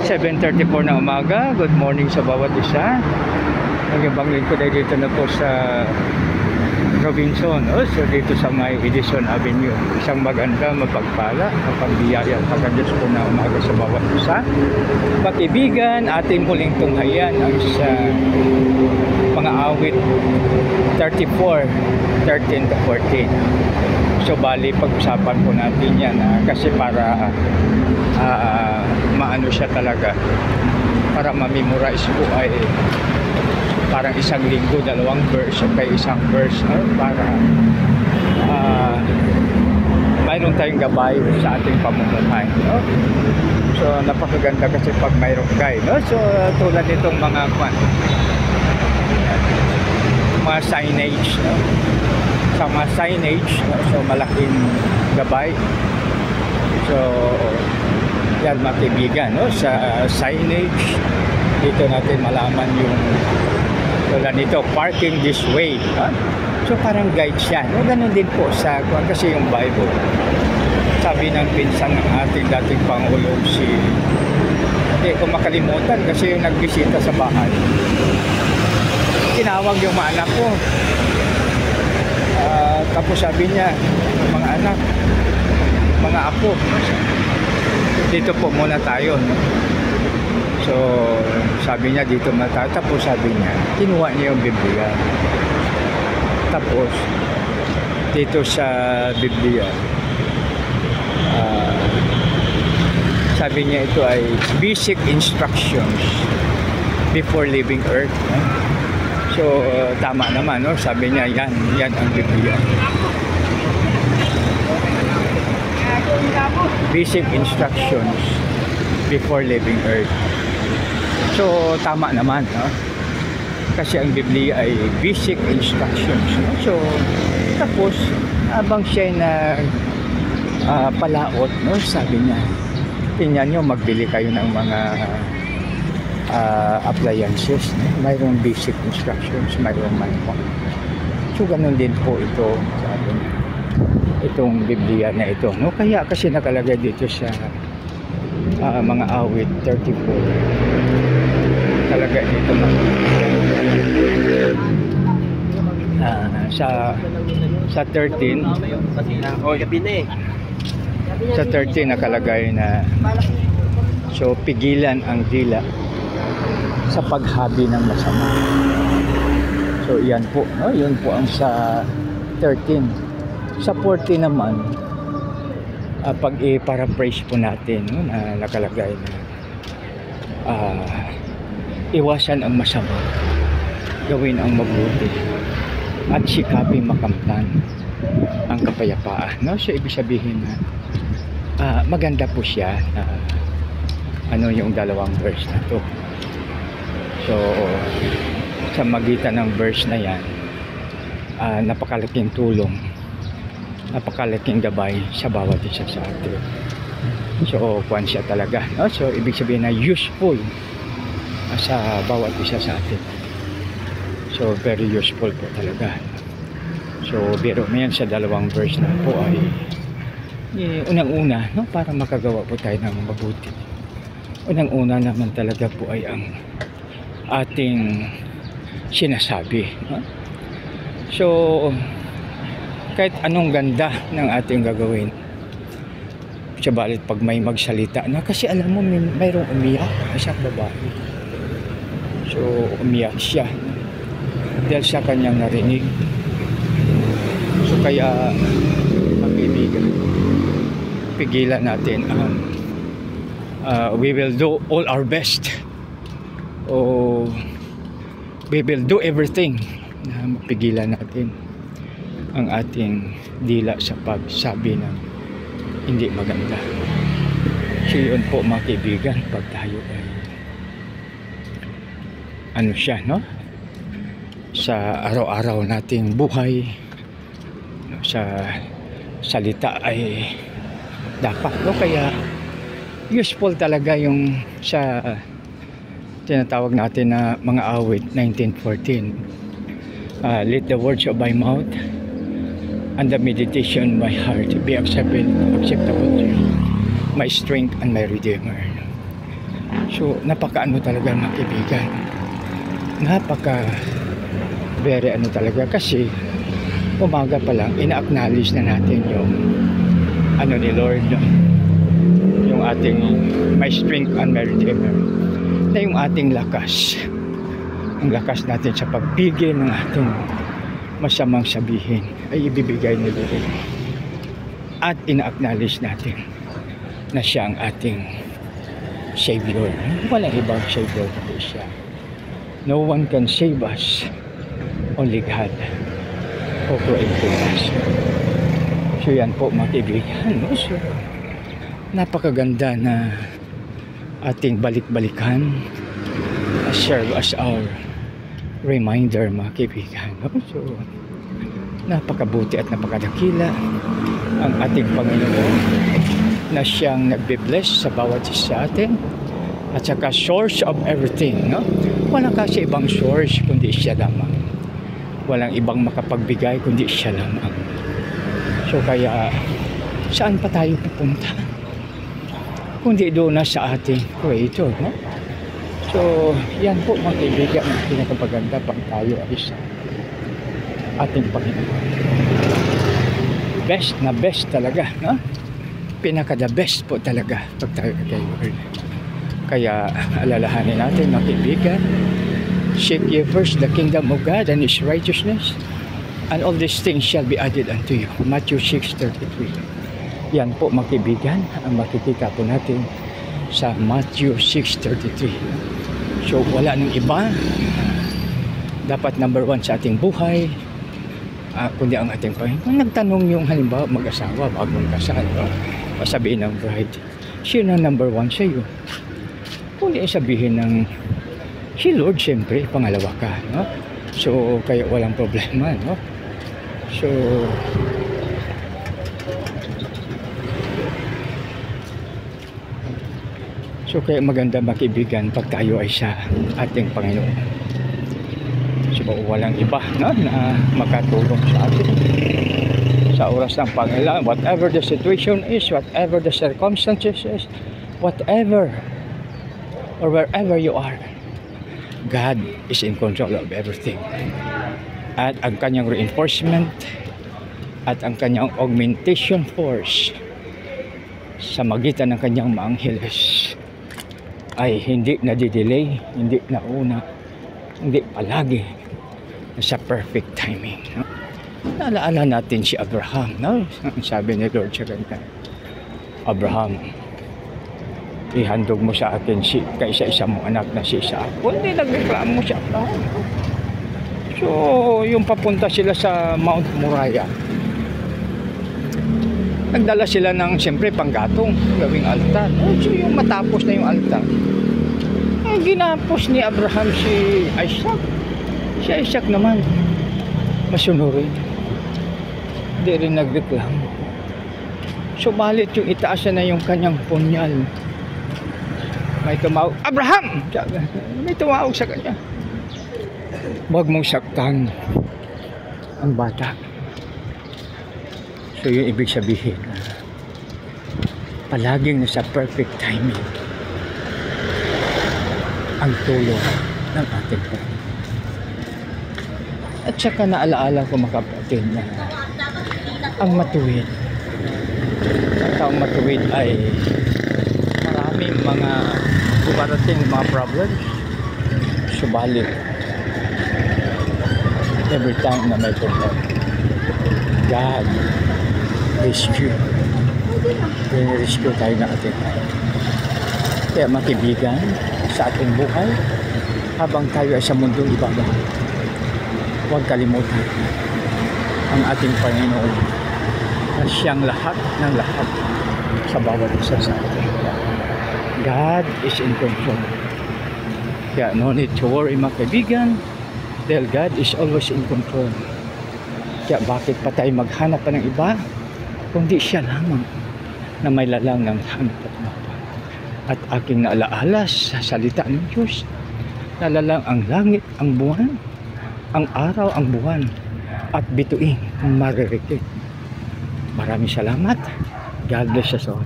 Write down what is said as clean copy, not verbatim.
7:34 na umaga. Good morning sa bawat isa. Nagibang lingkod ay dito na po sa Robinson. So dito sa may Edison Avenue. Isang maganda, mapagpala, mapagbiyaya at Diyos po na umaga sa bawat isa. Pag-ibigan, ating muling tunghayan ang sa mga awit 34, 13 to 14. So bali pag-usapan po natin yan kasi para maano siya talaga, para ma-memorize po ay parang isang linggo, dalawang verse o kay isang verse, no? Para mayroon tayong gabay sa ating pamumuhay, no? So napakaganda kasi pag mayroong guide, no? So tulad nitong mga signage, no? Sa mga signage, no? So malaking gabay. So yan mga kaibigan, no? Sa signage dito natin malaman yung tulad nito, parking this way, no? So parang guide siya, no? Ganun din po sa kasi yung Bible, sabi ng pinsan ng ating dating Pangulo, hindi ko makalimutan kasi yung nagbisita sa bahay, tinawag yung mga anak ko, tapos sabi niya, mga anak, mga apo, dito po muna tayo, no? So sabi niya dito muna tayo. Tapos sabi niya, kinuha niya yung Biblia. Tapos dito sa Biblia, sabi niya ito ay basic instructions before leaving earth, no? So tama naman, no? Sabi niya yan ang Biblia. Basic instructions before leaving earth. So tama naman, no? Kasi ang Biblia ay basic instructions, no? So tapos habang siya na palaot, no? Sabi niya, tingnan nyo, magbili kayo ng mga appliances, no? Mayroong basic instructions, mayroong manual. So ganun din po ito, sabi niya, itong Biblia na ito, no? Kaya kasi nakalagay dito sa mga awit 34, talaga dito sa 13, sa 13 nakalagay na, so pigilan ang dila sa paghabi ng masama. So yan po, no? Yun po ang sa 13. Sa 14 naman, pag i-paraphrase po natin, no, na nakalagay na iwasan ang masama, gawin ang mabuti, at sikaping makamtan ang kapayapaan, no? So ibig sabihin na maganda po siya, ano yung dalawang verse na to. So sa magitan ng verse na yan, napakalaking tulong, napakalaking gabay sa bawat isa sa atin. So kuwan siya talaga, no? So ibig sabihin na useful sa bawat isa sa atin. So very useful po talaga. So biro mo yan sa dalawang verse na po ay unang-una, no? Para makagawa po tayo ng mabuti. Unang-una naman talaga po ay ang ating sinasabi, no? So kahit anong ganda ng ating gagawin, sabalit pag may magsalita na, kasi alam mo mayroong umiyak, isang babae. So umiyak siya dahil sa kanyang narinig. So kaya mag-ibigan, pigilan natin ang we will do all our best, we will do everything na mapigilan natin ang ating dila sa pagsabi ng hindi maganda. So yun po mga kaibigan, pag tayo ay ano siya, no? Sa araw-araw nating buhay, no? Sa salita ay dapat, no? Kaya useful talaga yung sa tinatawag natin na mga awit 19:14. Let the words of my mouth and the meditation of my heart be acceptable to you, my strength and my redeemer. So napaka talaga mga kaibigan, napaka very talaga, kasi umaga pa lang ina-acknowledge na natin yung ni Lord, yung ating my strength and my redeemer, na yung ating lakas, ang lakas natin sa pagpigil ng ating masamang sabihin ay ibibigay ni Lord, at ina-acknowledge natin na siya ang ating Savior. Walang ibang Savior kundi siya. No one can save us, only God who created us. So yan po mga kaibigan, no? So napakaganda na ating balik-balikan, serve as our reminder mga kaibigan, no? So napakabuti at napakadakila ang ating Panginoon, na siyang nagbe-bless sa bawat isa sa atin, at saka source of everything, no? Walang kasi ibang source kundi siya lamang. Walang ibang makapagbigay kundi siya lamang. So kaya saan pa tayo pupunta kundi doon na sa ating Creator, no? So yan po mga kaibigan, ang pinakapaganda pag tayo ay sa ating Panginoon. Best na best talaga, no? Pinaka the best po talaga pag tayo kay Lord. Kaya alalahanin natin mga kaibigan, seek ye first the kingdom of God and His righteousness, and all these things shall be added unto you. Matthew 6:33. Yan po mga kaibigan ang makikita po natin sa Matthew 6:33. So wala nang iba, dapat number one sa ating buhay, kundi ang ating Panginoon. Nagtanong yung halimbawa mag-asawa bagong kasal, no? Sabihin ng bride, sino ang number one sa iyo? Kundi sabihin ng si Lord, siyempre pangalawa ka, no? So kaya walang problema, no? So kaya maganda mga kaibigan pag tayo ay sa ating Panginoon. So walang iba, no, na makatulong sa atin sa oras ng pangailangan, whatever the situation is, whatever the circumstances is, whatever or wherever you are, God is in control of everything. At ang kanyang reinforcement at ang kanyang augmentation force sa magitan ng kanyang mga angheles ay hindi nadidelay, hindi nauna, hindi palagi, sa perfect timing, no? Naalaala natin si Abraham, no? Sabi ni Lord sa kanya, Abraham, ihandog mo sa akin si kaisa-isa mong anak na si Isaac. Hindi nagreklamo si Abraham. So yung papunta sila sa Mount Moriah, nagdala sila ng siyempre panggatong gawing altar. So yung matapos na yung altar, ginapos ni Abraham si Isaac. Si Isaac naman masunurin, hindi rin nagreklamo. Subalit yung itaas na yung kanyang punyal, may tumawag, Abraham! May tumawag sa kanya, huwag mong saktan ang bata. So yung ibig sabihin, palaging nasa perfect timing ang tulong ng ating Panginoon. At saka naalaala ko mga kapatid na ang matuwid, ang taong matuwid ay maraming mga dumarating mga problems, subalit every time na may problem, God rescue, rescue tayo na ating tayo. Kaya makibigan sa ating buhay habang tayo ay sa mundong ibabaw, huwag kalimutan ang ating Panginoon na siyang lahat ng lahat sa bawat isa sa atin. God is in control. Kaya no need to worry mga kaibigan, dahil God is always in control. Kaya bakit pa tayo maghanap pa ng iba kundi siya lamang na may lalang ng hanap at mapa. At aking naalaala sa salita ng Diyos, nalalang ang langit, ang buwan, ang araw, ang buwan, at bituin maririkit. Maraming salamat. God bless us all.